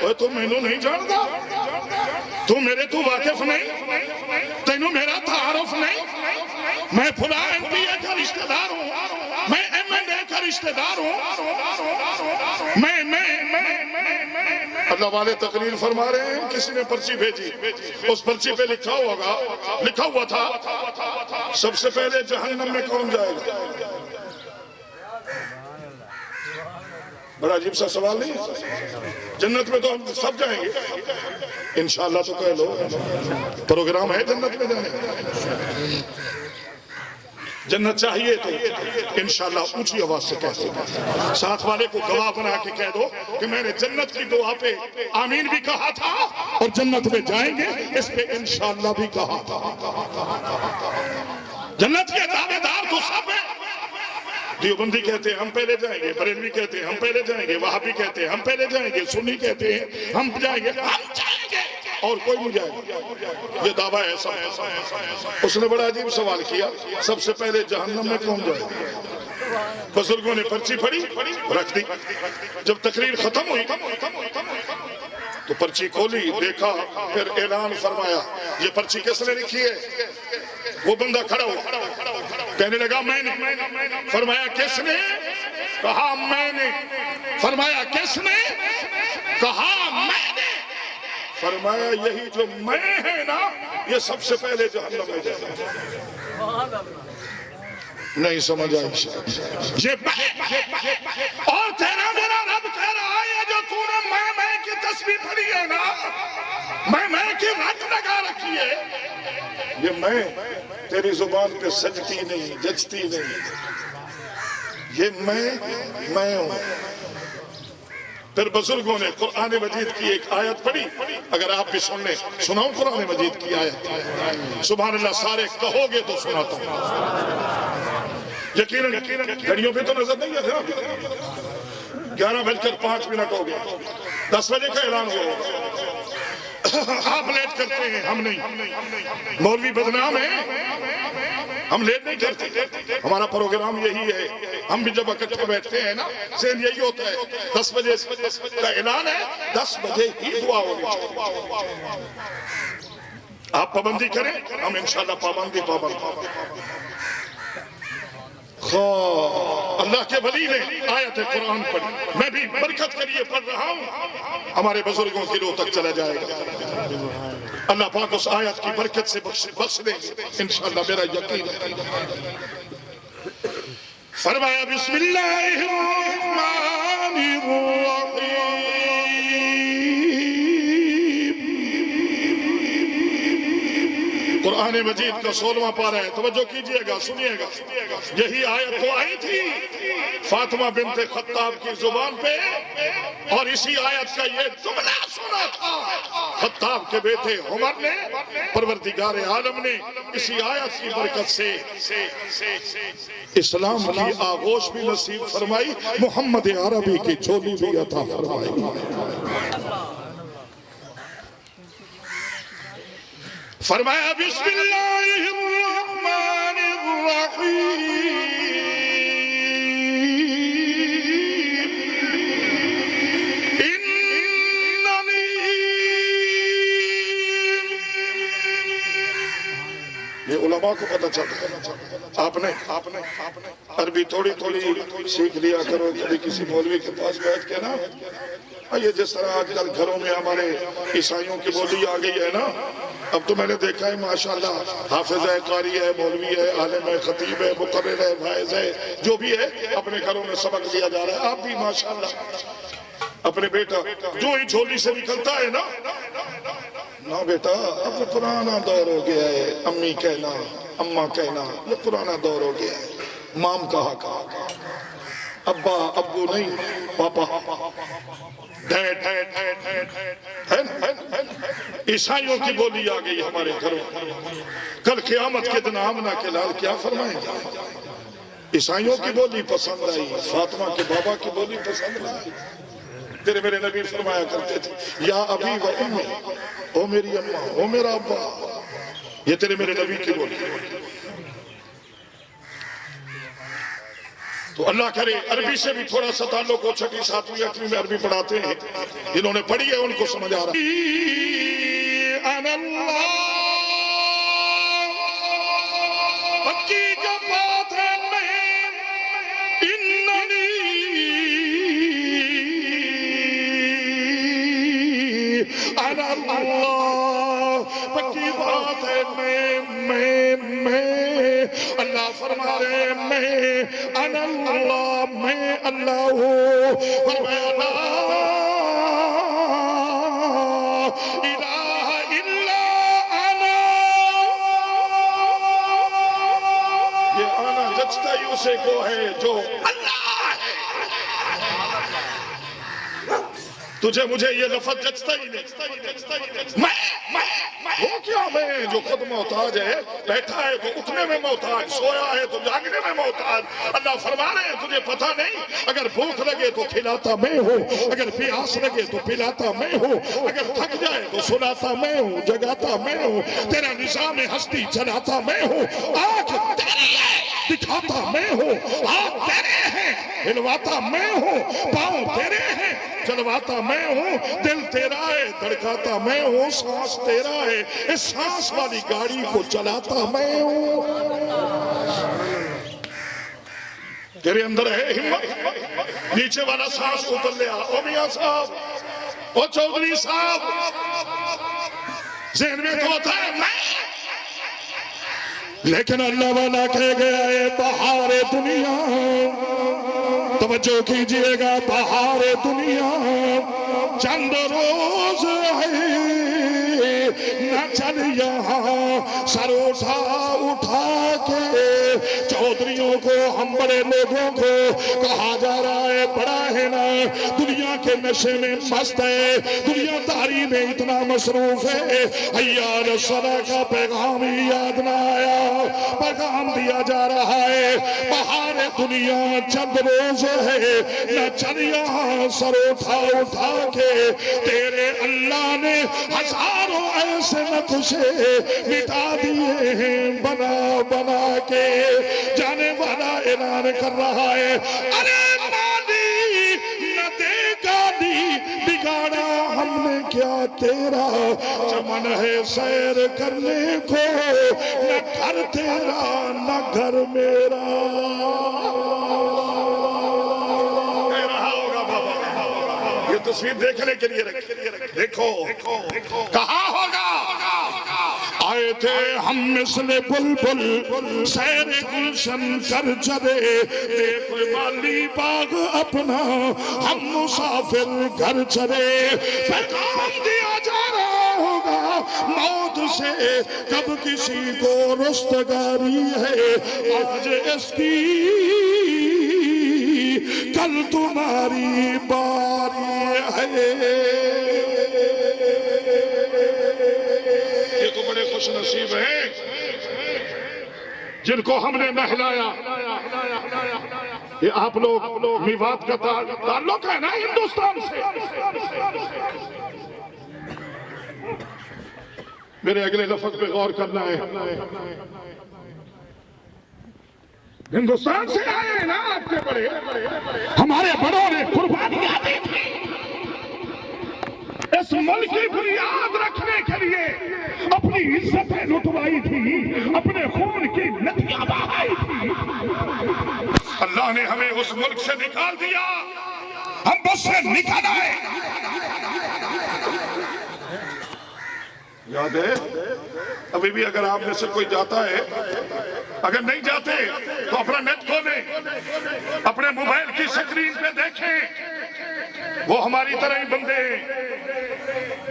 اوہ تو میں نہیں جانتا، تو میرے تو واقف نہیں، تینوں میرا تعارف نہیں، میں فلاں ایم پی اے کا رشتہ دار ہوں، میں ایم این اے کا رشتہ دار ہوں، اللہ والے تقریر فرما رہے ہیں، کسی نے پرچی بھیجی، اس پرچی پہ لکھا ہوا تھا سب سے پہلے جہنم میں کون جائے گا؟ بڑا عجیب سا سوال نہیں ہے؟ جنت میں تو ہم سب جائیں گے انشاءاللہ، تو کہہ لو پروگرام ہے جنت میں جانے، جنت چاہیے تو انشاءاللہ اونچی آواز سے کہہ دو، ساتھ والے کو گواہ بنا کے کہہ دو کہ میں نے جنت کی دعا پہ آمین بھی کہا تھا اور جنت میں جائیں گے اس پہ انشاءاللہ بھی کہا تھا۔ جنت کے دعوے دار تو سب ہیں، دیوبندی کہتے ہیں ہم پہلے جائیں گے، بریلوی کہتے ہیں ہم پہلے جائیں گے، وہابی کہتے ہیں ہم پہلے جائیں گے، سنی کہتے ہیں ہم جائیں گے، اور کوئی نہیں جائے گا، یہ دعویٰ ہے سب۔ اس نے بڑا عجیب سوال کیا، سب سے پہلے جہنم میں کون جائے گا؟ بزرگوں نے پرچی پڑھی، رکھ دی، جب تقریر ختم ہوئی تو پرچی کھولی، دیکھا، پھر اعلان فرمایا، یہ پرچی کس نے لکھی ہے؟ وہ بندہ کھڑا ہو، کہنے لگا میں نے، فرمایا کس نے؟ کہا میں نے، فرمایا کس نے؟ کہا میں نے، فرمایا یہی جو میں ہے نا یہ سب سے پہلے جہنم میں جائے گا۔ نہیں سمجھ آئی یہ اور تیرا میرا رب کہہ رہا ہے جو تو نے میں کی تسبیح پڑھی ہے نا، میں کی رٹ لگا رکھی ہے، یہ میں تیری زبان پہ سجتی نہیں، جچتی نہیں، یہ میں ہوں۔ پھر بزرگوں نے قرآن مجید کی ایک آیت پڑھی، اگر آپ بھی سن لیں، سناؤں قرآن مجید کی آیت؟ سبحان اللہ، سارے کہو گے تو سناتا ہوں، یقیناً گھڑیوں پہ تو نظر نہیں ہے، 11:05 ہو گیا، 10 بجے کا اعلان ہوا، آپ لیٹ کرتے ہیں ہم نہیں، مولوی بدنام ہیں، ہم لیٹ نہیں کرتے، ہمارا پروگرام یہی ہے، ہم بھی جب اکٹھے بیٹھتے ہیں نا سین یہی ہوتا ہے، 10 بجے کا اعلان ہے، 10 بجے ہی دعا ہونی چاہیے، آپ پابندی کریں، ہم انشاءاللہ پابند اللہ کے ولی نے آیت قرآن پڑھی، میں بھی برکت کے لیے پڑھ رہا ہوں، ہمارے بزرگوں کی روح تک چلا جائے گا، اللہ پاک اس آیت کی برکت سے بخش دیں گے انشاءاللہ، میرا یقین ہے۔ فرمایا بسم اللہ الرحمن الرحیم، قرآن مجید کا 16واں پارہ ہے، توجہ کیجئے گا، سنیے گا، یہی آیت تو آئی تھی فاطمہ بنت خطاب کی زبان پہ، اور اسی آیت کا یہ جملہ سنا تھا خطاب کے بیٹے عمر نے، پروردگار عالم نے اسی آیت کی برکت سے اسلام کی آغوش بھی نصیب فرمائی، محمد عربی کی چولی بھی عطا فرمائی۔ فرمایا بسم اللہ الرحمن الرحیم، یہ علماء کو پتہ چلتا، آپ نے عربی تھوڑی سیکھ لیا کرو، کبھی کسی مولوی کے پاس بیٹھ کے نا، یہ جس طرح آج کل گھروں میں ہمارے عیسائیوں کی بولی آ گئی ہے نا، اب تو میں نے دیکھا ہے ماشاءاللہ حافظ ہے، قاری ہے، مولوی ہے، عالم ہے، خطیب ہے، مقرر ہے، واعظ ہے، جو بھی ہے اپنے گھروں میں سبق دیا جا رہا ہے، آپ بھی ماشاءاللہ اپنے بیٹا جو ہی جھولی سے نکلتا ہے نا بیٹا اب پرانا دور ہو گیا ہے، امی کہنا، اماں کہنا، یہ پرانا دور ہو گیا ہے، مام کہا، ابا ابو نہیں، پاپا، ڈیڈ، عیسائیوں کی بولی آ گئی ہمارے گھروں، کل قیامت کے دن آمنہ کے لال کیا فرمائیں گے؟ عیسائیوں کی بولی پسند آئی، فاطمہ کے بابا کی بولی پسند آئی، تیرے میرے نبی فرمایا کرتے تھے یا ابی و امی، او میری اماں، او میرا ابا، یہ تیرے میرے نبی کی بولی۔ تو اللہ کرے عربی سے بھی تھوڑا سا تعلق ہو، 6ٹھی 7ویں 8ویں میں عربی پڑھاتے ہیں، جنہوں نے پڑھی ہے ان کو سمجھ آ رہا حقیقت بات ہے انا اللہ، پکی بات ہے میں اللہ فرما رہے میں انا اللہ، میں اللہ ہوں، فرمایا لا الہ الا انا، یہ آنا جچتا ہی اسے کو ہے جو اللہ ہے۔ تجھے مجھے یہ لفظ جچتا ہی نہیں، وہ کیا میں جو خود محتاج ہے، بیٹھا ہے تو اٹھنے میں محتاج، سویا ہے تو جاگنے میں محتاج۔ اللہ فرما رہے ہیں تجھے پتہ نہیں، اگر بھوک لگے تو کھلاتا میں ہوں، اگر پیاس لگے تو پلاتا میں ہوں، اگر تھک جائے تو سلاتا میں ہوں، جگاتا میں ہوں، تیرا نظام ہستی چلاتا میں ہوں، آنکھ تیری ہے دکھاتا میں ہوں، ہاتھ تیرے ہیں ہلواتا میں ہوں، پاؤں تیرے ہیں چلواتا میں ہوں، دل تیرا ہے دھڑکاتا میں ہوں، سانس تیرا ہے اس سانس والی گاڑی کو چلاتا میں ہوں۔ تیرے اندر ہے ہمت، نیچے والا سانس اوپر لے آ۔ او میاں صاحب، او چودھری صاحب، ذہن میں تو ہوتا ہے میں، لیکن اللہ والا کہہ گیا ہے بہار دنیا، توجہ کیجئے گا، بہار دنیا چند روز ہے، نہ چل یہاں سر اٹھا کے۔ چودھریوں کو، ہم بڑے لوگوں کو کہا جا رہا ہے بڑا ہے نا، دنیا کے نشے میں مست ہے، دنیا داری میں اتنا مصروف ہے، حیال الصلاۃ کا پیغام ہی یاد نہ آیا۔ پیغام دیا جا رہا ہے بہار دنیا چند روز ہے، نہ چل یہاں سر اٹھا کے۔ تیرے اللہ نے ہزاروں ایسے نقشے مٹا دیے ہیں بنا کے۔ جانے والا اعلان کر رہا ہے ارے مالی نہ دے گالی بگاڑا ہم نے کیا تیرا، چمن ہے سیر کرنے کو، نہ گھر تیرا نہ گھر میرا۔ یہ تصویر دیکھنے کے لیے دیکھو کہاں ہوگا، آئے تھے ہم مثل بلبل سیر گلشن کر چلے، دیکھو مالی باغ اپنا ہم مسافر گھر چلے۔ پیغام دیا جا رہا ہوگا موت سے کب کسی کو رستگاری ہے، آج اس کی کل تمہاری باری ہے۔ یہ تو بڑے خوش نصیب ہیں جن کو ہم نے نہلایا۔ یہ آپ لوگ میوات کا تعلق ہے نا ہندوستان سے، میرے اگلے لفظ پہ غور کرنا ہے، ہندوستان سے آئے ہیں نا آپ کے بڑے، ہمارے بڑوں نے قربانیاں دی تھی اس ملک کی بنیاد رکھنے کے لیے، اپنی عزتیں لٹوائی تھی، اپنے خون کی ندیاں بہائی تھی۔ اللہ نے ہمیں اس ملک سے نکال دیا، ہم بس سے نکل آئے۔ یاد ہے ابھی بھی اگر آپ میں سے کوئی جاتا ہے، اگر نہیں جاتے تو اپنا نیٹ کھولیں، اپنے موبائل کی سکرین پہ دیکھیں، وہ ہماری طرح ہی بندے ہیں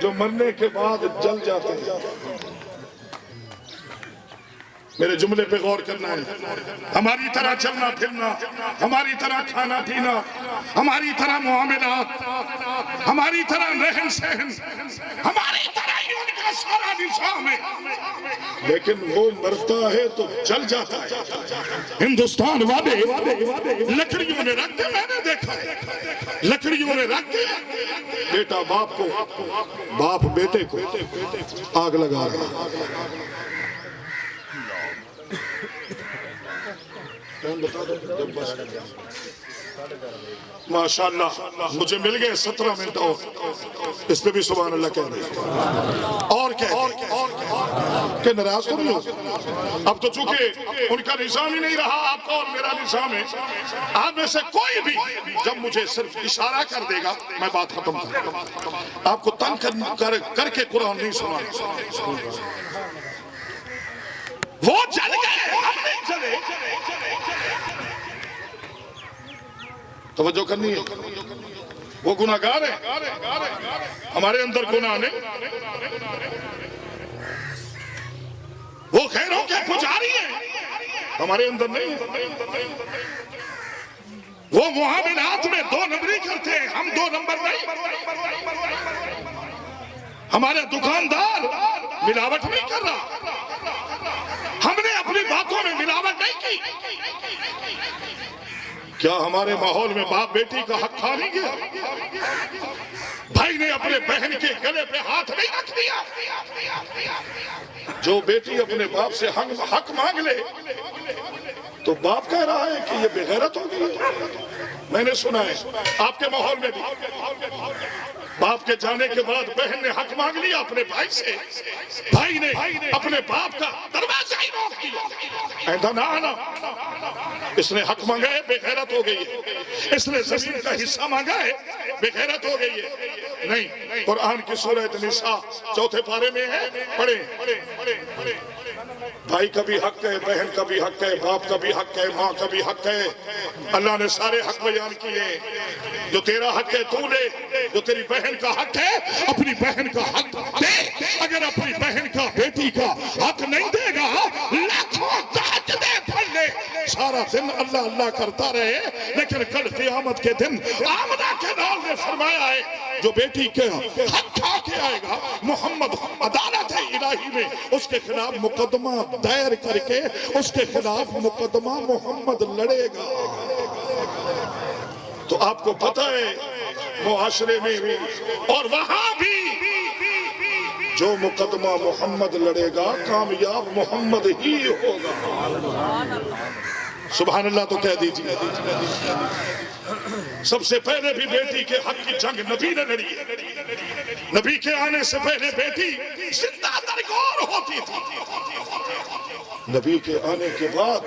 جو مرنے کے بعد جل جاتے ہیں۔ میرے جملے پہ غور کرنا ہے، ہماری طرح چلنا پھرنا، ہماری طرح کھانا پینا، ہماری طرح معاملات، ہماری طرح رہن سہن، ہماری طرح ہی ان کا سارا نظام ہے، لیکن وہ مرتا ہے تو جل جاتا ہے۔ ہندوستان والے لکڑیوں میں رکھ کے، میں نے دیکھا ہے لکڑیوں میں رکھ کے بیٹا باپ کو، باپ بیٹے کو آگ لگا رہا ہے۔ ماشاءاللہ مجھے مل گئے 17 منٹ اور اس پہ بھی سبحان اللہ کہہ دیں اور کہ ناراض تو نہیں ہو اب تو چونکہ ان کا نظام ہی نہیں رہا آپ کا اور میرا نظام ہے آپ میں سے کوئی بھی جب مجھے صرف اشارہ کر دے گا میں بات ختم کر دوں آپ کو تنگ کر کے قرآن نہیں سنا وہ چل گئے ہم نہیں چلے توجہ کرنی ہے وہ گناہگار ہیں ہمارے اندر گناہ نے وہ خیروں کے پجاری ہیں ہمارے اندر نہیں وہ معاملات میں 2 نمبری کرتے ہیں ہم 2 نمبر نہیں ہمارے دکاندار ملاوٹ نہیں کر رہا ہم نے اپنی باتوں میں ملاوٹ نہیں کی کیا ہمارے ماحول میں باپ بیٹی کا حق کھا نہیں گیا بھائی نے اپنے بہن کے گلے پہ ہاتھ نہیں رکھ دیا جو بیٹی اپنے باپ سے حق مانگ لے تو باپ کہہ رہا ہے کہ یہ بے غیرت ہو گئی میں نے سنا ہے آپ کے ماحول میں بھی باپ کے جانے کے بعد بہن نے حق مانگ لیا اپنے بھائی سے بھائی نے اپنے باپ کا دروازہ ہی روک دیا ایندھا نہ آنا اس نے حق مانگا ہے بے غیرت ہو گئی ہے اس نے زمین کا حصہ مانگا ہے بے غیرت ہو گئی ہے نہیں قرآن کی سورۃ نساء 4 پارے میں ہے پڑھیں بھائی کا بھی حق ہے بہن کا بھی حق ہے باپ کا بھی حق ہے ماں کا بھی حق ہے اللہ نے سارے حق بیان کیے جو تیرا حق ہے تو لے جو تیری بہن کا حق ہے اپنی بہن کا حق دے اگر اپنی بہن کا بیٹی کا حق نہیں دے گا لاکھوں تہجدیں پڑھ لے سارا دن اللہ اللہ کرتا رہے لیکن کل قیامت کے دن آمنہ کے نال نے فرمایا ہے جو بیٹی کے حق کھا کے آئے گا محمد عدالت الہی میں اس کے خلاف مقدمہ دائر کر کے اس کے خلاف مقدمہ محمد لڑے گا تو آپ کو پتہ ہے معاشرے میں بھی اور وہاں بھی جو مقدمہ محمد لڑے گا کامیاب محمد ہی ہوگا سبحان اللہ تو کہہ دیجئے سب سے پہلے بھی بیٹی کے حق کی جنگ نبی نے لڑی نبی کے آنے سے پہلے بیٹی زندہ درگور ہوتی تھی نبی کے آنے کے بعد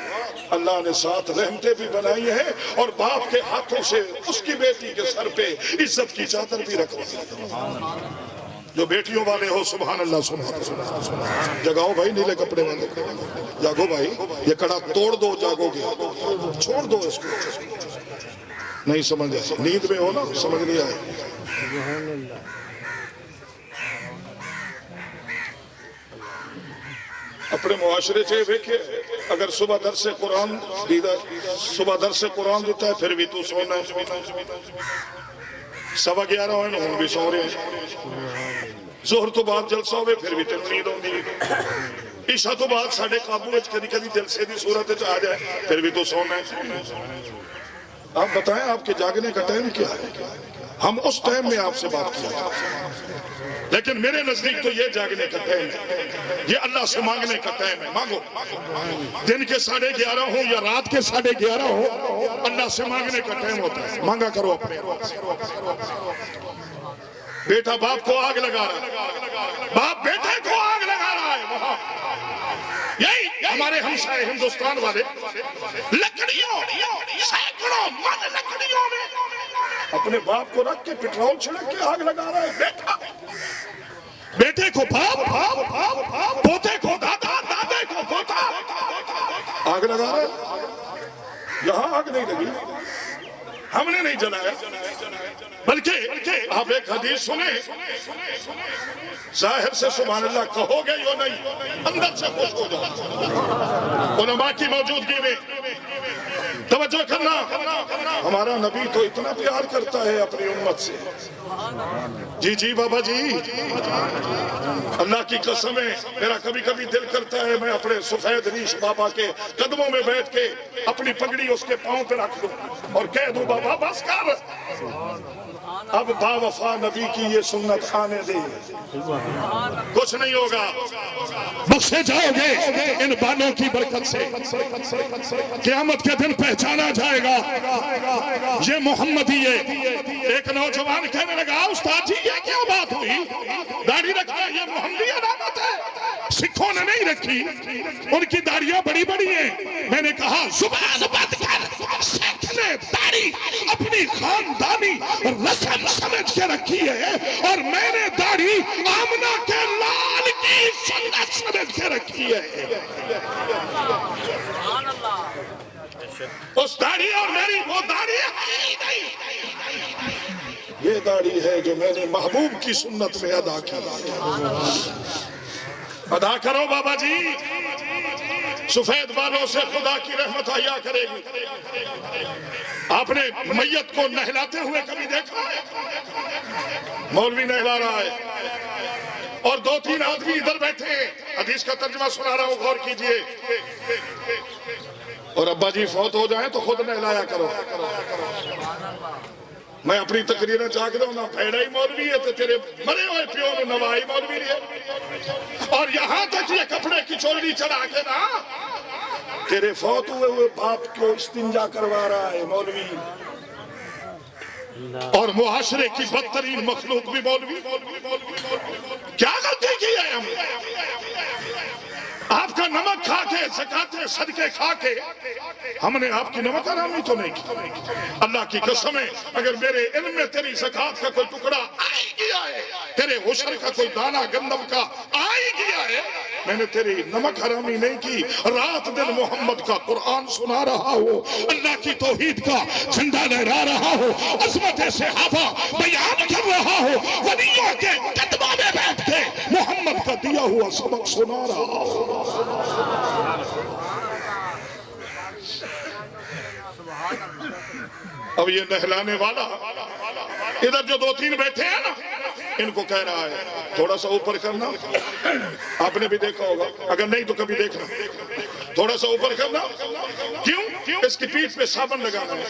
اللہ نے 7 رحمتیں بھی بنائی ہیں اور باپ کے ہاتھوں سے اس کی بیٹی کے سر پہ عزت کی چادر بھی رکھوائی جو بیٹیوں والے ہو سبحان اللہ سبحان جگاؤ بھائی نیلے کپڑے میں جاگو بھائی یہ کڑا توڑ دو جاگو گے چھوڑ دو اس کو نہیں سمجھ آئے نیند میں ہو نا سمجھ نہیں آئے اپنے معاشرے سے دیکھیں اگر صبح درس قرآن دیتا ہے پھر بھی تو سونا ہے 11:15 ہوئے ہوں بھی سو رہے ہیں ظہر تو بعد جلسہ ہوئے پھر بھی تین نیند ہوندی عشاء تو بعد ساڑھے قابو میں کدی جلسے دی صورت آ جائے پھر بھی تو سونا ہے آپ بتائیں آپ کے جاگنے کا ٹائم کیا ہے ہم اس ٹائم میں آپ سے بات کیا لیکن میرے نزدیک تو یہ جاگنے کا ٹائم ہے یہ اللہ سے مانگنے کا ٹائم ہے مانگو دن کے 11:30 ہوں یا رات کے 11:30 ہوں اللہ سے مانگنے کا ٹائم ہوتا ہے مانگا کرو اپنے بیٹا باپ کو آگ لگا رہا ہے باپ بیٹے کو آگ لگا رہا ہے وہاں یہی ہمارے ہمسائے ہندوستان والے لکڑیوں سینکڑوں من لکڑیوں میں اپنے باپ کو رکھ کے پٹرول چھڑک کے آگ لگا رہا ہے بیٹا بیٹے کو باپ پوتے کو دادا دادے کو پوتا آگ لگا رہا ہے یہاں آگ نہیں لگی ہم نے نہیں جلایا بلکہ آپ ایک حدیث سنیں ظاہر سے سبحان اللہ کہو گے یا نہیں اندر سے خوش ہو جاؤ علماء کی موجودگی میں توجہ کرنا ہمارا نبی تو اتنا پیار کرتا ہے اپنی امت سے جی بابا جی اللہ کی قسم ہے میرا کبھی کبھی دل کرتا ہے میں اپنے سفید ریش بابا کے قدموں میں بیٹھ کے اپنی پگڑی اس کے پاؤں پہ رکھ دوں اور کہہ دوں بابا بس کر اب باوفا نبی کی یہ سنت آنے دے، کچھ نہیں ہوگا، بخشے جاؤ گے ان بالوں کی برکت سے، قیامت کے دن پہچانا جائے گا یہ محمدی ہے۔ ایک نوجوان کہنے لگا استاد جی یہ کیا بات ہوئی، داڑھی رکھنا یہ محمدی علامت ہے؟ سکھوں نے نہیں رکھی، ان کی داڑیاں بڑی بڑی ہیں۔ میں نے کہا زبان بند کر، سکھ نے داڑھی اپنی خاندانی رسم سمجھ کے رکھی ہے، اور میں نے داڑھی آمنہ کے لال کی سنت سمجھ کے رکھی ہے۔ اس داڑھی اور میری وہ داڑھی ہے ہی نہیں، یہ داڑھی ہے جو میں نے محبوب کی سنت میں ادا کی۔ ادا کرو بابا جی، سفید بالوں سے خدا کی رحمت عطا کرے گی۔ آپ نے میت کو نہلاتے ہوئے کبھی دیکھا ہے؟ مولوی نہلا رہا ہے اور دو تین آدمی ادھر بیٹھے ہیں، حدیث کا ترجمہ سنا رہا ہوں، غور کیجئے۔ اور ابا جی فوت ہو جائیں تو خود نہلایا کرو۔ میں اپنی تقریریں چاہ کے دوں نا، بھیڑا ہی مولوی ہے تو تیرے مرے ہوئے پیوں نے نوائی مولوی ہے، اور یہاں تک یہ کپڑے کی چولی چڑھا کے نا تیرے فوت ہوئے باپ کو استنجا کروا رہا ہے مولوی، اور معاشرے کی بدترین مخلوق بھی مولوی۔ کیا غلطی کی ہے ہم؟ آپ کا نمک کھا کے، زکاتے صدقے کھا کے ہم نے آپ کی نمک حرامی تو نہیں کی۔ اللہ کی قسم ہے اگر میرے علم میں تیری زکات کا کوئی ٹکڑا آئی گیا ہے، تیرے عشر کا کوئی دانہ گندم کا آئی گیا ہے، میں نے تیری نمک حرامی نہیں کی۔ رات دن محمد کا قرآن سنا رہا ہو، اللہ کی توحید کا جھنڈا لہرا رہا ہو، عظمت صحابہ بیان کر رہا ہو، ولیوں کے قدموں میں بیٹھ کے محمد کا دیا ہوا سبق سنا رہا ہو۔ اب یہ نہلانے والا ادھر جو دو تین بیٹھے ہیں نا، ان کو کہہ رہا ہے تھوڑا سا اوپر کرنا۔ آپ نے بھی دیکھا ہوگا، اگر نہیں تو کبھی دیکھنا، تھوڑا سا اوپر کرنا۔ کیوں؟ اس کی پیٹھ پہ صابن لگانا ہے۔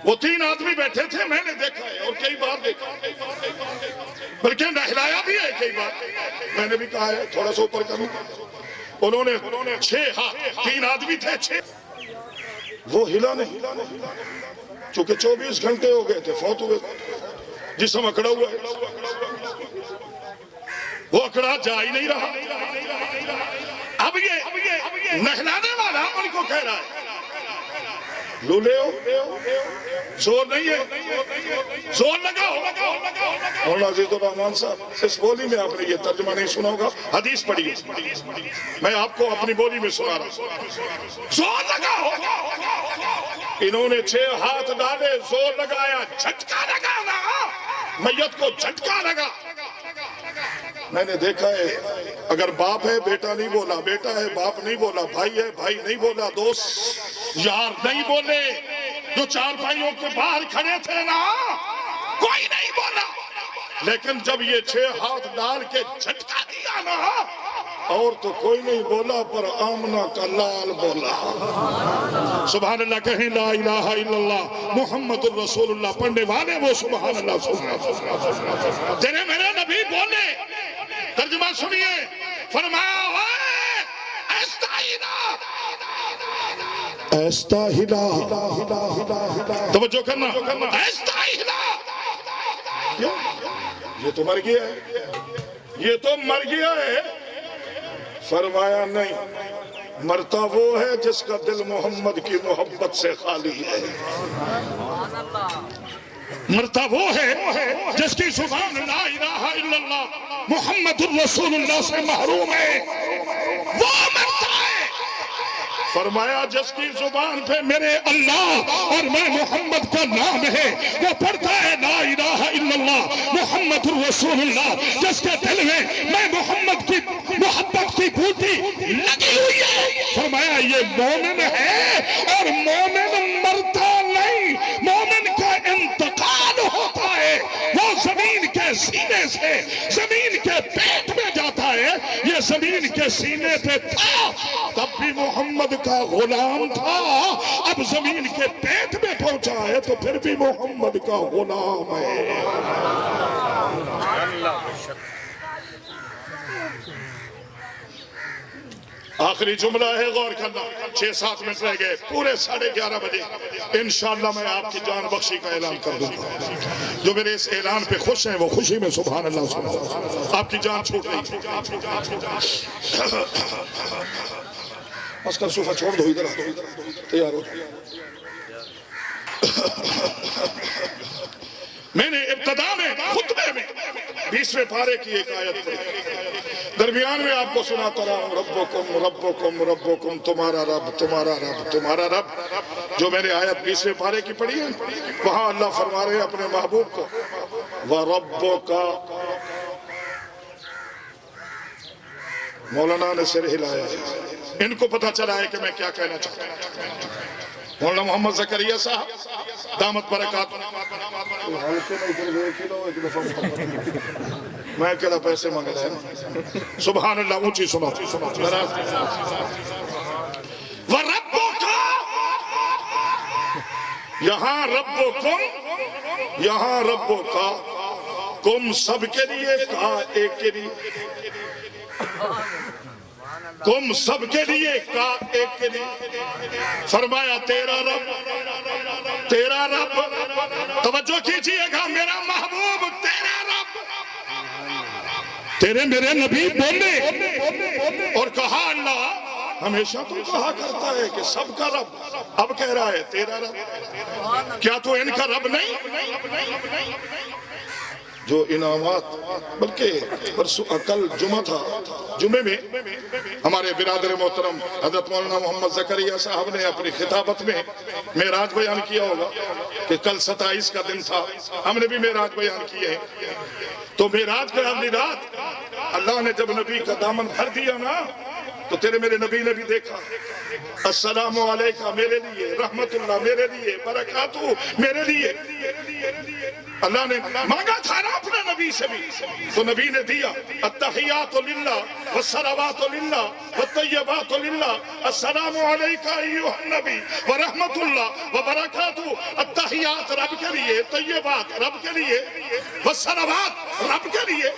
وہ تین آدمی بیٹھے تھے، میں نے دیکھا ہے اور کئی بار دیکھا، بلکہ نہلایا بھی ہے کئی بار۔ میں نے بھی کہا ہے تھوڑا سا اوپر کرنا۔ انہوں نے 6 ہاتھ، 3 آدمی تھے 6، وہ ہلا نہیں، چونکہ 24 گھنٹے ہو گئے تھے فوت ہوئے، جسم اکڑا ہوا ہے، وہ اکڑا جا ہی نہیں رہا۔ اب یہ نہلانے والا ان کو کہہ رہا ہے لولے ہو، زور نہیں ہے، زور لگاؤ۔ مولانا عزیز الرحمان صاحب اس بولی میں آپ نے یہ ترجمہ نہیں سنا ہوگا، حدیث پڑھی ہے، میں آپ کو اپنی بولی میں سنا رہا ہوں۔ زور لگاؤ۔ انہوں نے 6 ہاتھ ڈالے، زور لگایا، جھٹکا لگا نا، میت کو جھٹکا لگا۔ میں نے دیکھا ہے اگر باپ ہے بیٹا نہیں بولا، بیٹا ہے باپ نہیں بولا، بھائی ہے بھائی نہیں بولا، دوست یار نہیں بولے، جو 4 بھائیوں کے باہر کھڑے تھے نا کوئی نہیں بولا، لیکن جب یہ 6 ہاتھ ڈال کے جھٹکا دیا نا اور تو کوئی نہیں بولا، پر آمنہ کا لال بولا۔ سبحان اللہ کہیں لا الہ الا اللہ محمد الرسول اللہ، پڑھنے والے وہ سبحان اللہ سبحان۔ تیرے میرے نبی بولے، ترجمہ سنیے، فرمایا استاہلا، توجہ کرنا، استاہلا، یہ تو مر گیا ہے، یہ تو مر گیا ہے۔ فرمایا نہیں، مرتا وہ ہے جس کا دل محمد کی محبت سے خالی ہے، مرتا وہ ہے جس کی زبان لا الہ الا اللہ محمد الرسول اللہ سے محروم ہے، وہ مرتا ہے۔ فرمایا جس کی زبان پہ میرے اللہ اور میں محمد کا نام ہے وہ پڑھتا ہے لا الہ الا اللہ محمد الرسول اللہ، جس کے دل میں میں محمد کی محبت کی بوٹی لگی ہوئی ہے، فرمایا یہ مومن ہے، اور مومن مرتا نہیں، مومن کا انتقال ہوتا ہے، وہ زمین کے سینے سے زمین کے پیٹ میں جاتا ہے، یہ زمین کے سینے پہ تھا تب بھی محمد کا غلام تھا، اب زمین کے پیٹ میں پہنچا بیٹھا ہے تو پھر بھی محمد کا غلام ہے۔ آخری جملہ ہے، غور کرنا، 6-7 منٹ رہ گئے، پورے 11:30 بجے انشاءاللہ میں آپ کی جان بخشی کا اعلان کر دوں گا۔ جو میرے اس اعلان پہ خوش ہیں وہ خوشی میں سبحان اللہ سبحان اللہ۔ آپ کی جان چھوٹ رہی ہے۔ بس کر صوفہ چھوڑ دو، ادھر تیار ہو۔ میں نے ابتدا میں خطبے میں 20ویں پارے کی ایک آیت پڑھی، درمیان میں آپ کو سناتا رہا ہوں، ربکم ربکم ربکم، تمہارا رب تمہارا رب تمہارا رب۔ جو میں نے آیت 20ویں پارے کی پڑھی ہے، وہاں اللہ فرما رہے ہیں اپنے محبوب کو، وَرَبُّكَ۔ مولانا نے سر ہلایا ہے، ان کو پتہ چلا ہے کہ میں کیا کہنا چاہتا ہوں۔ مولانا محمد زکریا صاحب دامت برکات، میں کہتا پیسے مانگ رہا ہے، سبحان اللہ، اونچی سنو۔ وَرَبُّكَ، یہاں ربکم، یہاں ربک، کم سب کے لیے، کہا ایک کے لیے، تم سب کے لیے، کہا ایک کے لیے، فرمایا تیرا رب، تیرا رب، توجہ کیجئے گا، میرا محبوب تیرا رب، تیرے میرے نبی بولے اور کہا اللہ ہمیشہ تو کہا کرتا ہے کہ سب کا رب، اب کہہ رہا ہے تیرا رب، کیا تو ان کا رب نہیں؟ جو انعامات، بلکہ پرسوں کل جمعہ تھا، جمعے میں ہمارے برادر محترم حضرت مولانا محمد زکریا صاحب نے اپنی خطابت میں معراج بیان کیا ہوگا کہ کل 27 کا دن تھا، ہم نے بھی معراج بیان کیے ہیں۔ تو معراج کے اگلی رات اللہ نے جب نبی کا دامن بھر دیا نا، تو تیرے میرے نبی نے بھی دیکھا، السلام علیکہ میرے لیے، رحمت اللہ میرے لیے، برکاتہ میرے لیے۔ اللہ نے مانگا تھا نا اپنے نبی سے بھی، تو نبی نے دیا، التحیات للہ والصلوات للہ والطیبات للہ، السلام علیکہ ایھا النبی ورحمت اللہ وبرکاتہ۔ التحیات رب کے لیے، طیبات رب کے لیے، والصلوات رب کے لیے،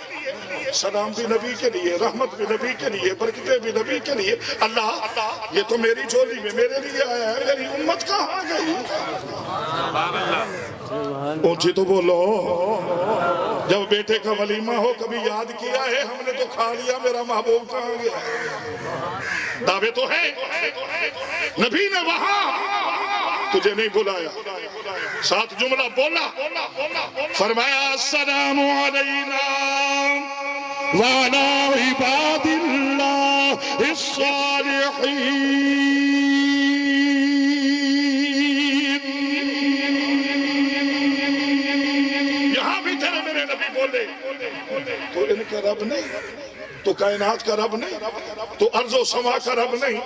سلام بھی نبی کے لیے، رحمت بھی نبی کے لیے، برکتیں بھی نبی کے لیے۔ اللہ یہ تو میری جھولی میں میرے لیے آیا ہے، میری امت کہاں گئی؟ اونچی تو بولو، جب بیٹے کا ولیمہ ہو کبھی یاد کیا ہے ہم نے تو کھا لیا، میرا محبوب کہاں گیا؟ دعوے تو ہے، نبی نے وہاں تجھے نہیں بلایا، 7 جملہ بولا، فرمایا السلام علینا وعلی عباد اللہ الصالحین۔ تو ان کا رب نہیں، تو کائنات کا رب نہیں، تو ارض و سما کا رب نہیں،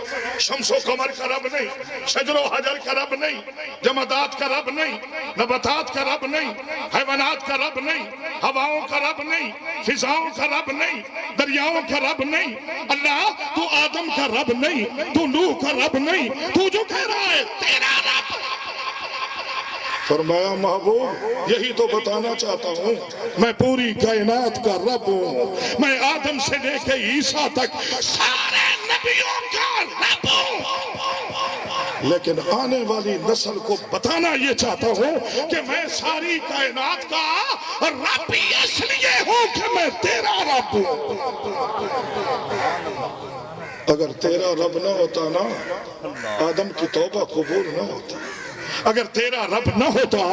شمس و قمر کا رب نہیں، شجر و حجر کا رب نہیں، جمادات کا رب نہیں، نباتات کا رب نہیں، حیوانات کا رب نہیں، ہواؤں کا رب نہیں، فضاؤں کا رب نہیں، دریاؤں کا رب نہیں۔ اللہ تو آدم کا رب نہیں، تو نوح کا رب نہیں، تو جو کہہ رہا ہے تیرا رب۔ فرمایا محبوب یہی تو بتانا چاہتا ہوں، میں پوری کائنات کا رب ہوں، میں آدم سے لے کے عیسیٰ تک سارے نبیوں کا رب ہوں، لیکن آنے والی نسل کو بتانا یہ چاہتا ہوں کہ میں ساری کائنات کا رب اس لیے ہوں کہ میں تیرا رب ہوں۔ اگر تیرا رب نہ ہوتا نا، آدم کی توبہ قبول نہ ہوتی، اگر تیرا رب نہ ہوتا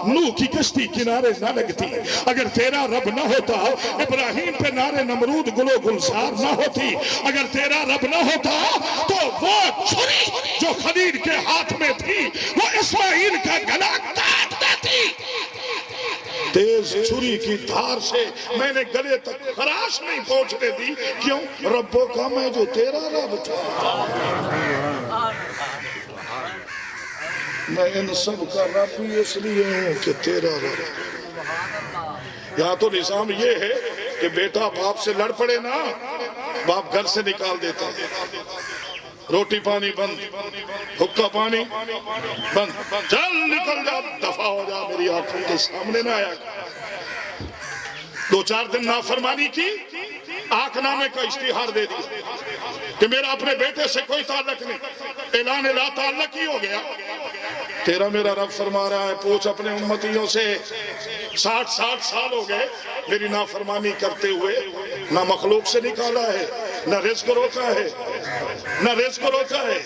نوح کی کشتی کنارے نہ لگتی، اگر تیرا رب نہ ہوتا ابراہیم پہ نارے نمرود گلو گلزار نہ ہوتی، اگر تیرا رب نہ ہوتا تو وہ چھری جو خلیل کے ہاتھ میں تھی وہ اسماعیل کا گلا کاٹ دیتی۔ تیز چھری کی دھار سے میں نے گلے تک خراش نہیں پہنچنے دی، کیوں؟ ربوں کا میں جو تیرا رب تھا، میں ان سب کا رب بھی اس لیے ہوں کہ تیرا رب۔ یہاں تو نظام یہ ہے کہ بیٹا باپ سے لڑ پڑے نا، باپ گھر سے نکال دیتا ہے، روٹی پانی بند، حکا پانی بند، چل نکل جا، دفع ہو جا، میری آنکھوں کے سامنے نہ آیا۔ 2-4 دن نافرمانی کی، آنکھ نامے کا اشتہار دے دی کہ میرا اپنے بیٹے سے کوئی تعلق نہیں، اعلان لا تعلق ہی ہو گیا۔ تیرا میرا رب فرما رہا ہے پوچھ اپنے امتیوں سے، 60 سال ہو گئے میری نافرمانی کرتے ہوئے، نہ مخلوق سے نکالا ہے، نہ رزق روکا ہے، نہ رزق روکا ہے،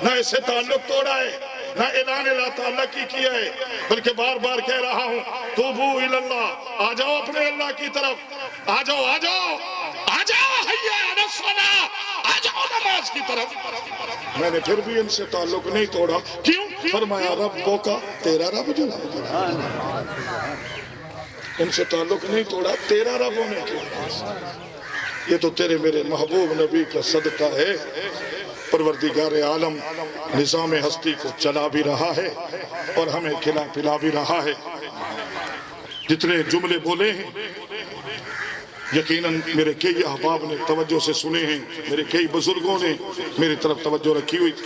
نہ اسے تعلق توڑا ہے، نہ اعلان لا تعلق کی کیا ہے، بلکہ بار بار کہہ رہا ہوں توبو الاللہ، آ جاؤ اپنے اللہ کی طرف، آ جاؤ آ جاؤ آ جاؤ، حی علی الصلاۃ، آ جاؤ نماز کی طرف۔ میں نے پھر بھی ان سے تعلق نہیں توڑا، کیوں؟ فرمایا ربوں کا، تیرا رب جو ان سے تعلق نہیں توڑا، تیرا رب ہونے کی، یہ تو تیرے میرے محبوب نبی کا صدقہ ہے۔ پروردگار عالم نظام ہستی کو چلا بھی رہا ہے اور ہمیں کھلا پلا بھی رہا ہے۔ جتنے جملے بولے ہیں یقیناً میرے کئی احباب نے توجہ سے سنے ہیں، میرے کئی بزرگوں نے میری طرف توجہ رکھی ہوئی تھی۔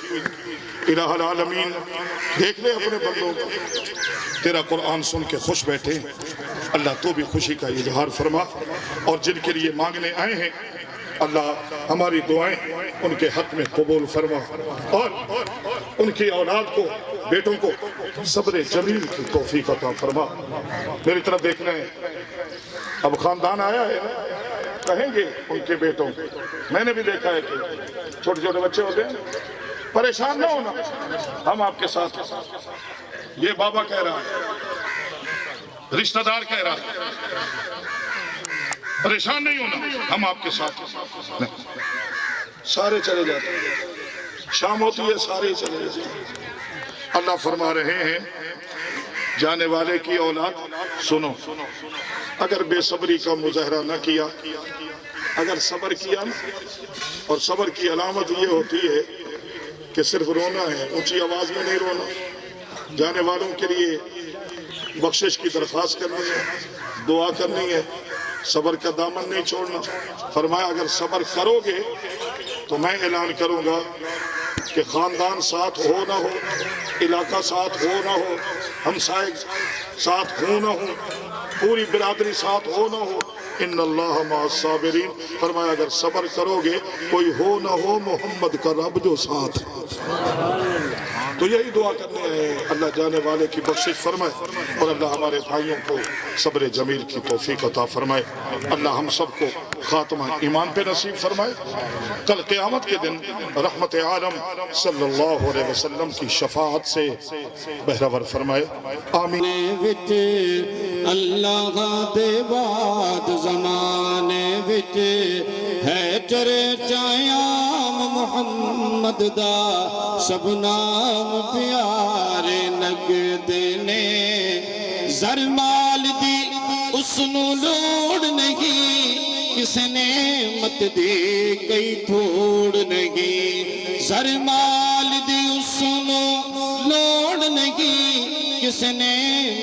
الہ العالمین دیکھ لے اپنے بندوں کو، تیرا قرآن سن کے خوش بیٹھے ہیں، اللہ تو بھی خوشی کا اظہار فرما، اور جن کے لیے مانگنے آئے ہیں اللہ ہماری دعائیں ان کے حق میں قبول فرما، اور ان کی اولاد کو، بیٹوں کو صبر جمیل کی توفیق عطا فرما۔ میری طرف دیکھ رہے ہیں، اب خاندان آیا ہے، کہیں گے ان کے بیٹوں، میں نے بھی دیکھا ہے کہ چھوٹے چھوٹے بچے ہوتے ہیں، پریشان نہ ہونا، ہم آپ کے ساتھ ہیں۔ یہ بابا کہہ رہا ہے، رشتہ دار کہہ رہا ہے، پریشان نہیں ہونا، ہم آپ کے ساتھ ہیں۔ سارے چلے جاتے ہیں، شام ہوتی ہے سارے چلے جاتے ہیں۔ اللہ فرما رہے ہیں جانے والے کی اولاد سنو، اگر بے صبری کا مظاہرہ نہ کیا، اگر صبر کیا اور صبر کی علامت یہ ہوتی ہے کہ صرف رونا ہے، اونچی آواز میں نہیں رونا، جانے والوں کے لیے بخشش کی درخواست کرنی ہے، دعا کرنی ہے، صبر کا دامن نہیں چھوڑنا۔ فرمایا اگر صبر کرو گے تو میں اعلان کروں گا کہ خاندان ساتھ ہو نہ ہو، علاقہ ساتھ ہو نہ ہو، ہمسائے ساتھ ہو نہ ہو، پوری برادری ساتھ ہو نہ ہو، ان اللہ مع الصابرین، فرمایا اگر صبر کرو گے کوئی ہو نہ ہو محمد کا رب جو ساتھ ہے۔ تو یہی دعا کرنے ہیں، اللہ جانے والے کی بخشش فرمائے اور اللہ ہمارے بھائیوں کو صبر جمیل کی توفیق عطا فرمائے، اللہ ہم سب کو خاتمہ ایمان پہ نصیب فرمائے، کل قیامت کے دن رحمت عالم صلی اللہ علیہ وسلم کی شفاعت سے بہرور فرمائے، آمین۔ اللہ دے بعد زمانے وچ ہے چرچایام محمد دا، سب نام پیارے لگدے نے، زر مال دی اس نو لوڑ نہیں، کس نے مت دی کئی تھوڑ نہیں، زر مال دی اس نو لوڑ نہیں، کس نے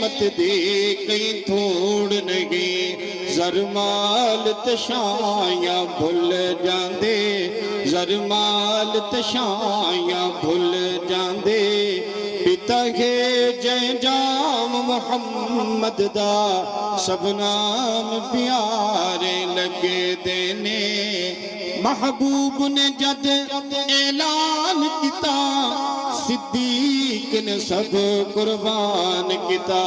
مت دی کئی تھوڑ نہیں، زر مال تشایاں بھول جاندے، زر مال تشایاں بھول جاندے، پیتا ہے جے جام محمد دا، سب نام پیارے لگے دینے، محبوب نے جد اعلان کیتا، صدیق نے سب قربان کیتا،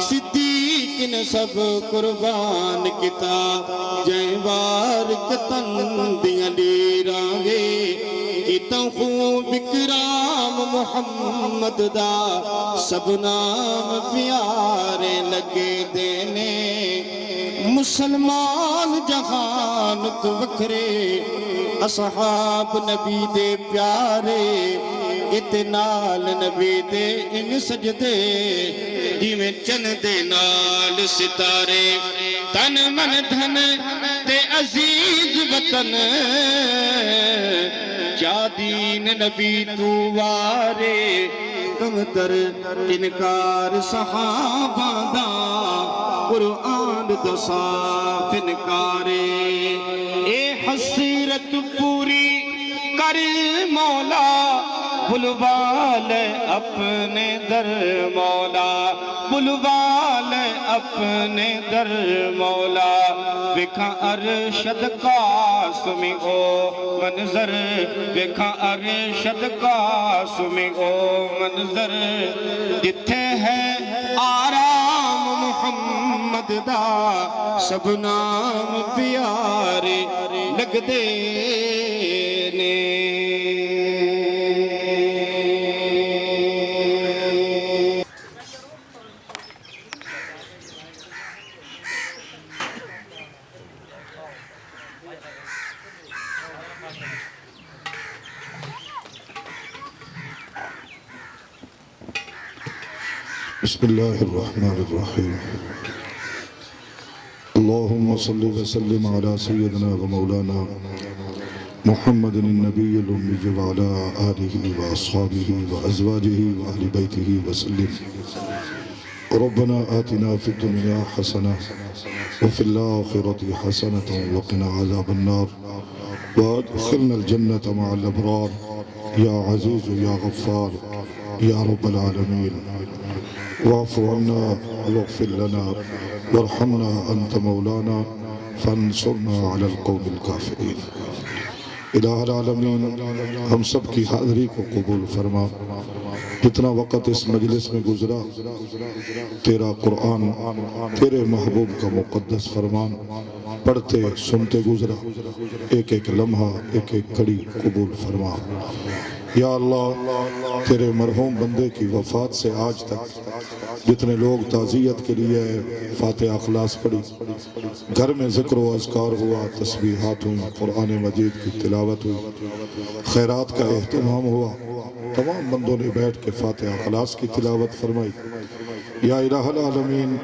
صدیق نے سب قربان کیتا، جائیں وار کتن دیاں لیراں وے، کیتا خوب اکرام محمد دا، سب نام پیارے لگے دینے، مسلمان جہان تو وکھرے، اصحاب نبی دے پیارے، اتنال نبی دے ان سجدے، جی میں چند دے نال ستارے، تن من دھن دے عزیز وطن، کیا دین نبی تو وارے، کم در انکار صحابہ دا، قرآن دا صاف انکارے، اے حسرت پوری کر مولا، بلوا لے اپنے در مولا، بلوا لے اپنے در مولا، ویکھاں ارشد قاسمی او منظر، ویکھاں ارشد قاسمی او منظر، جتھے ہے آرام محمد دا سب نام پیارے لگ دے نے۔ بسم اللہ الرحمن الرحیم، اللہم صلی وسلم علی سیدنا و مولانا محمد النبی الأمی وعلا آلہ و اصحابہ و ازواجہ و اہل بیتہ وسلم۔ ربنا آتنا فی الدنیا حسنہ وفی الآخرۃ حسنۃ وقنا عذاب النار وادخلنا الجنة مع الابرار یا عزیز یا غفار یا رب العالمین۔ واعف عنا واغفر لنا وارحمنا انت مولانا فانصرنا على القوم الكافرين۔ الہ العالمین، ہم سب کی حاضری کو قبول فرما۔ جتنا وقت اس مجلس میں گزرا، تیرا قرآن، تیرے محبوب کا مقدس فرمان پڑھتے سنتے گزرا، ایک ایک لمحہ ایک ایک گھڑی قبول فرما۔ یا اللہ، تیرے مرحوم بندے کی وفات سے آج تک جتنے لوگ تعزیت کے لیے فاتحہ اخلاص پڑھی، گھر میں ذکر و اذکار ہوا، تسبیحات ہوئی، قرآن مجید کی تلاوت ہوئی، خیرات کا اہتمام ہوا، تمام بندوں نے بیٹھ کے فاتحہ اخلاص کی تلاوت فرمائی۔ یا الہ العالمین،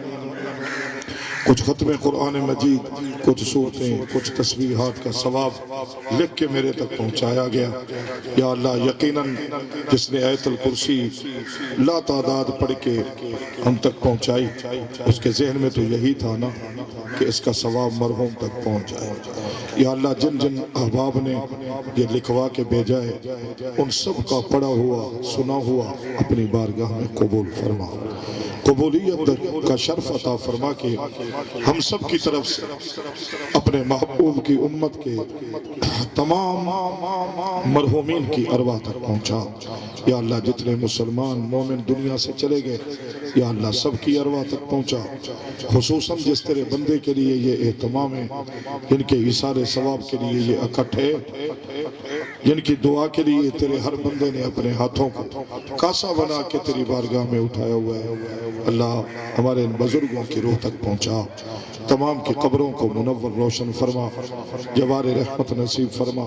کچھ ختم قرآن مجید، کچھ صورتیں، کچھ تسبیحات کا ثواب لکھ کے میرے تک پہنچایا گیا۔ یا اللہ، یقیناً جس نے آیت الکرسی لا تعداد پڑھ کے ہم تک پہنچائی، اس کے ذہن میں تو یہی تھا نا کہ اس کا ثواب مرحوم تک پہنچ جائے۔ یا اللہ، جن جن احباب نے یہ لکھوا کے بھیجا ہے، ان سب کا پڑھا ہوا سنا ہوا اپنی بارگاہ میں قبول فرما، قبولیت کا شرف عطا فرما کے ہم سب کی طرف سے اپنے محبوب کی امت کے تمام مرحومین کی ارواح تک پہنچا۔ یا اللہ، جتنے مسلمان مومن دنیا سے چلے گئے، یا اللہ سب کی ارواح تک پہنچا۔ خصوصاً جس تیرے بندے کے لیے یہ اہتمام ہے، جن کے ایثار ثواب کے لیے یہ اکٹھ ہے، جن کی دعا کے لیے تیرے ہر بندے نے اپنے ہاتھوں کو کاسا بنا کے تیری بارگاہ میں اٹھایا ہوا ہے، اللہ ہمارے ان بزرگوں کی روح تک پہنچا، تمام کی قبروں کو منور روشن فرما، جوار رحمت نصیب فرما،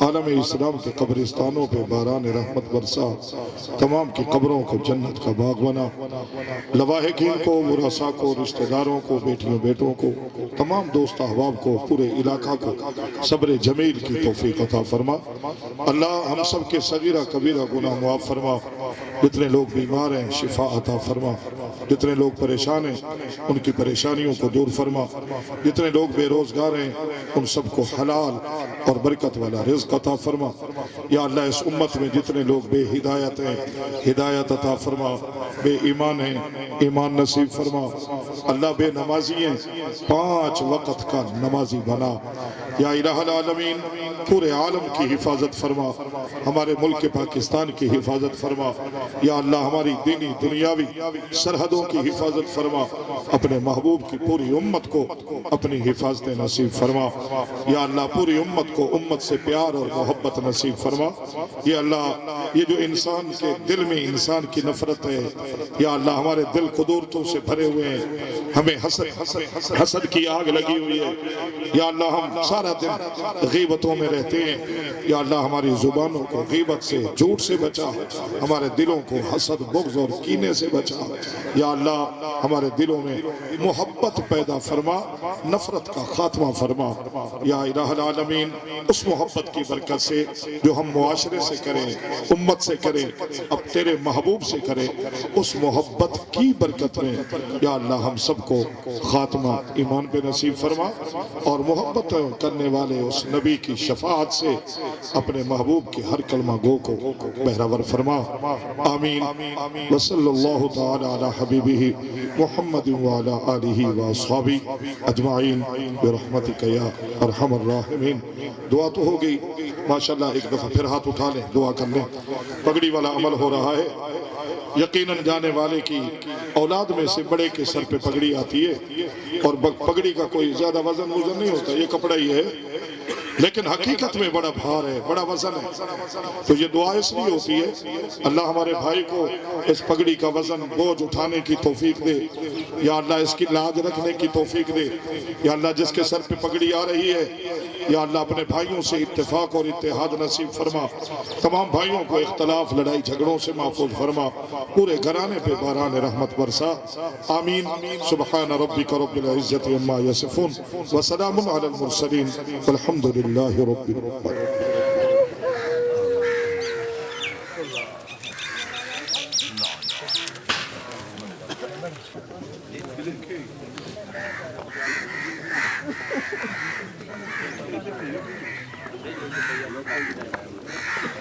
عالم اسلام کے قبرستانوں پہ باران رحمت برسا، تمام کی قبروں کو جنت کا باغ بنا، لواحقین کو، ورثاء کو، رشتہ داروں کو، بیٹیوں بیٹوں کو، تمام دوست احباب کو، پورے علاقہ کو صبر جمیل کی توفیق عطا فرما۔ اللہ ہم سب کے صغیرہ کبیرہ گناہ معاف فرما، جتنے لوگ بیمار ہیں شفا عطا فرما، جتنے لوگ پریشان ہیں ان کی پریشانیوں کو دور فرما، جتنے لوگ بے روزگار ہیں ان سب کو حلال اور برکت والا رزق عطا فرما۔ یا اللہ، اس امت میں جتنے لوگ بے ہدایت ہیں ہدایت عطا فرما، بے ایمان ہیں ایمان نصیب فرما، اللہ بے نمازی ہیں 5 وقت کا نمازی بنا۔ یا الہ العالمین، پورے عالم کی حفاظت فرما، ہمارے ملک پاکستان کی حفاظت فرما۔ یا اللہ، ہماری دینی دنیاوی سرحدوں کی حفاظت فرما، اپنے محبوب کی پوری امت کو اپنی حفاظت نصیب فرما۔ یا اللہ، پوری امت کو امت سے پیار اور محبت نصیب فرما۔ یا اللہ، یہ جو انسان کے دل میں انسان کی نفرت ہے، یا اللہ ہمارے دل قدورتوں سے بھرے ہوئے ہیں، ہمیں حسد کی آگ لگی ہوئی ہے، یا اللہ ہم سارا دن غیبتوں میں رہتے ہیں، یا اللہ ہماری زبانوں کو غیبت سے جھوٹ سے بچا، ہمارے دلوں کو حسد بغض اور کینے سے بچا۔ یا اللہ ہمارے دلوں میں محبت محبت پیدا فرما، نفرت کا خاتمہ فرما یا الہ العالمین۔ اس محبت کی برکت سے جو ہم معاشرے سے کریں، امت سے کریں، اب تیرے محبوب سے کریں، اس محبت کی برکت میں یا اللہ ہم سب کو خاتمہ ایمان پہ نصیب فرما، اور محبت کرنے والے اس نبی کی شفاعت سے اپنے محبوب کے ہر کلمہ گو کو بہراور فرما، آمین۔ وصلی اللہ تعالی علی حبیبہ محمد وعلی آلہ واصحابہ اجمعین برحمتک یا ارحم الراحمین۔ دعا تو ہو گئی، ماشاءاللہ ایک دفعہ پھر ہاتھ اٹھا لیں، دعا کر لیں۔ پگڑی والا عمل ہو رہا ہے، یقیناً جانے والے کی اولاد میں سے بڑے کے سر پہ پگڑی آتی ہے، اور پگڑی کا کوئی زیادہ وزن نہیں ہوتا، یہ کپڑا ہی ہے، لیکن حقیقت میں بڑا بھار ہے، بڑا وزن ہے۔ تو یہ دعا اس لیے ہوتی ہے اللہ ہمارے بھائی کو اس پگڑی کا وزن بوجھ اٹھانے کی توفیق دے، یا اللہ اس کی لاج رکھنے کی توفیق دے، یا اللہ جس کے سر پہ پگڑی آ رہی ہے یا اللہ اپنے بھائیوں سے اتفاق اور اتحاد نصیب فرما، تمام بھائیوں کو اختلاف لڑائی جھگڑوں سے محفوظ فرما، پورے گھرانے پہ باران رحمت برسا، آمین۔ سبحان ربک رب العزت عما یصفون وسلام علی المرسلین والحمد للہ رب العالمین۔ Thank you.